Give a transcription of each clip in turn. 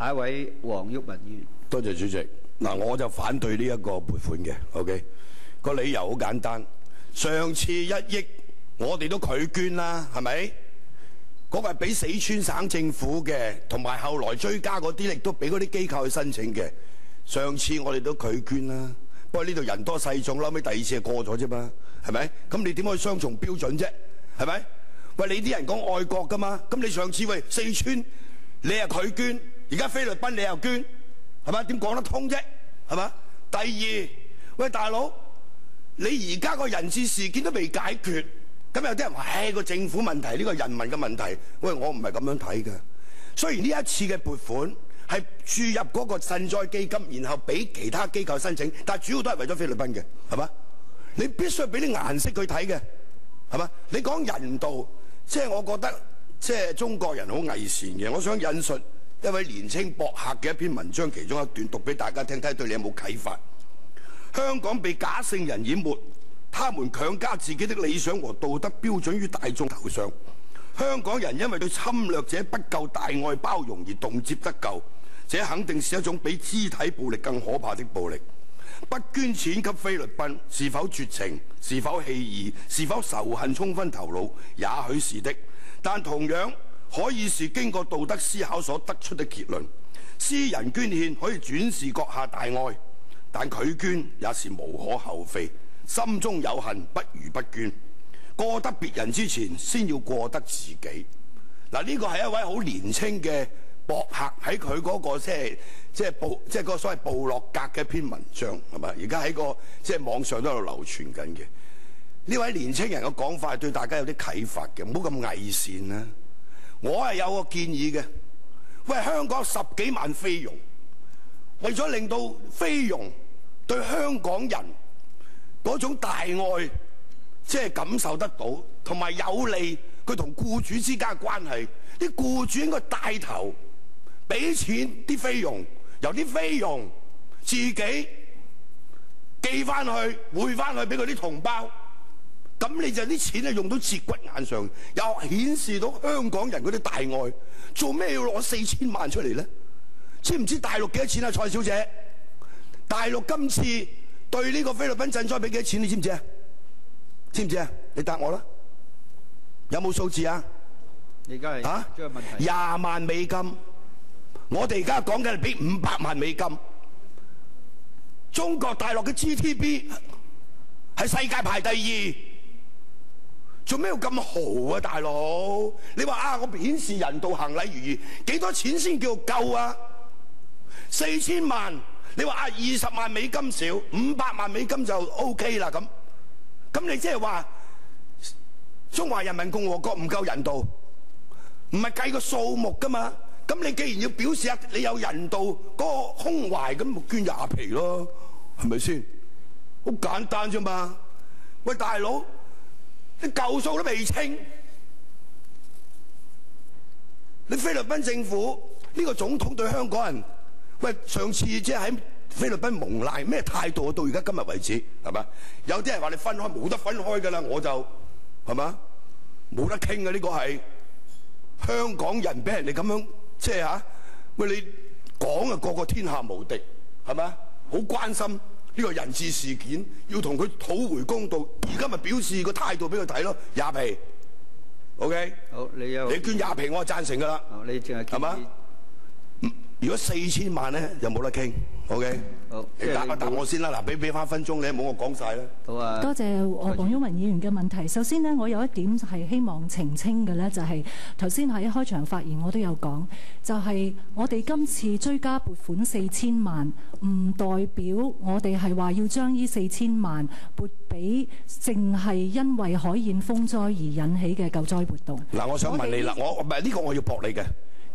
下一位黃毓民議員。多謝主席。嗱，我就反對呢一個撥款嘅。OK， 個理由好簡單。上次1億我哋都拒捐啦，係咪？嗰個係俾四川省政府嘅，同埋後來追加嗰啲亦都俾嗰啲機構去申請嘅。上次我哋都拒捐啦，不過呢度人多勢眾，後尾第二次就過咗啫嘛，係咪？咁你點可以雙重標準啫？係咪？喂，你啲人講愛國㗎嘛？咁你上次喂四川你又拒捐，而家菲律賓你又捐，係咪？點講得通啫？係嘛？第二，喂大佬，你而家個人質事件都未解決。咁有啲人話：個政府問題，呢個人民嘅問題。喂，我唔係咁樣睇嘅。雖然呢一次嘅撥款係注入嗰個賑災基金，然後俾其他機構申請，但係主要都係為咗菲律賓嘅，係嘛？你必須俾啲顏色佢睇嘅，係嘛？你講人道，即係我覺得即係中國人好偽善嘅。我想引述一位年青博客嘅一篇文章，其中一段讀俾大家聽，睇對你有冇啟發。香港被假聖人淹沒。他們強加自己的理想和道德標準於大眾頭上，香港人因為對侵略者不夠大愛包容而動輒得咎，這肯定是一種比肢體暴力更可怕的暴力。不捐錢給菲律賓，是否絕情？是否棄義？是否仇恨衝昏頭腦？也許是的，但同樣可以是經過道德思考所得出的結論。私人捐獻可以轉示閣下大愛，但拒捐也是無可厚非。心中有恨，不如不捐。過得別人之前，先要過得自己。嗱，呢個係一位好年青嘅博客喺佢嗰個即係個所謂部落格嘅一篇文章，係嘛？而家喺個即係網上都喺度流傳緊嘅。呢位年青人嘅講法對大家有啲啟發嘅，唔好咁偽善啦。我係有個建議嘅，喂，香港10幾萬菲傭，為咗令到菲傭對香港人嗰種大愛，即係感受得到，同埋有利佢同僱主之間嘅關係。啲僱主應該帶頭俾錢啲菲傭，由啲菲傭自己寄翻去、匯翻去俾佢啲同胞。咁你就啲錢係用到節骨眼上，又顯示到香港人嗰啲大愛。做咩要攞4000萬出嚟咧？知唔知大陸幾多錢啊，蔡小姐？大陸今次對呢個菲律賓賑災俾幾多錢？你知唔知啊？知唔知啊？你答我啦，有冇數字啊？你而家係將個問題20萬美金，我哋而家講緊係俾500萬美金。中國大陸嘅 GDP 係世界排第2，做咩要咁豪啊，大佬？你話啊，我顯示人道行禮如儀，幾多錢先叫夠啊？4000萬。你話啊20萬美金少，500萬美金就 OK 啦咁。咁你即係話中華人民共和國唔夠人道，唔係計個數目㗎嘛？咁你既然要表示下你有人道嗰個胸懷，咁咪捐20皮咯，係咪先？好簡單啫嘛。喂，大佬，你舊數都未清，你菲律賓政府呢個總統對香港人，喂，上次即係喺菲律賓蒙賴咩態度？到而家今日為止係嘛？有啲人話你分開，冇得分開㗎啦，我就係嘛，冇得傾嘅。呢個係香港人俾人哋咁樣即係嚇，喂，你講啊，個個天下無敵係嘛？好關心呢個人質事件，要同佢討回公道。而家咪表示個態度俾佢睇咯，20皮 ，OK？ 好，你捐20皮，我係贊成㗎啦。你淨係係嘛？如果4000萬咧，就冇得傾。OK， 好，你答一答我先啦。嗱，俾翻分鐘你，唔好我講晒啦。好啊。多謝黃毓民議員嘅問題。首先呢，我有一點係希望澄清嘅咧，就係頭先喺開場發言我都有講，就係我哋今次追加撥款4000萬，唔代表我哋係話要將呢4000萬撥俾淨係因為海燕風災而引起嘅救災活動。嗱，我想問你啦，我唔係呢個我要駁你嘅。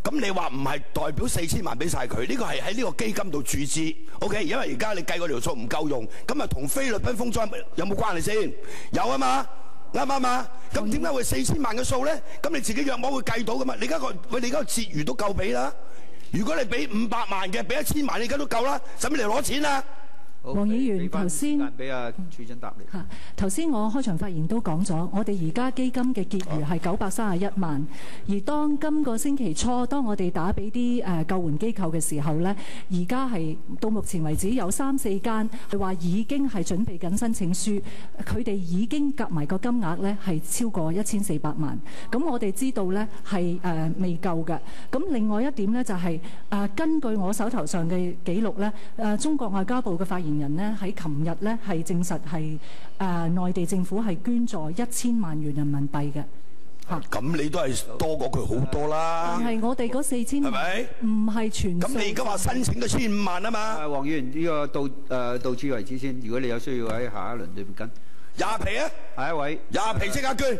咁你話唔係代表4000萬俾晒佢，呢個係喺呢個基金度注資 ，OK？ 因為而家你計嗰條數唔夠用，咁啊同菲律賓風災有冇關係先？有啊嘛，啱唔啱啊？咁點解會4000萬嘅數咧？咁你自己約摸會計到噶嘛？你而家個結餘都夠俾啦。如果你俾500萬嘅，俾1000萬你而家都夠啦，使乜嚟攞錢啊？黃議員頭先俾阿處長答你。頭先我開場發言都講咗，我哋而家基金嘅結餘係931萬，而當今個星期初，當我哋打俾啲救援機構嘅時候呢，而家係到目前為止有3、4間話已經係準備緊申請書，佢哋已經夾埋個金額呢係超過1400萬。咁我哋知道呢係未夠嘅。咁另外一點呢，就係根據我手頭上嘅記錄呢，中國外交部嘅發言人呢喺琴日呢係證實係內地政府係捐助1000萬元人民幣嘅。咁你都係多過佢好多啦。但係我哋嗰4000萬係咪？唔係全數。咁你而家話申請咗15萬啊嘛？黃議員呢個到此為止先。如果你有需要喺下一輪裏邊跟。廿皮啊！下一位。廿皮即刻捐。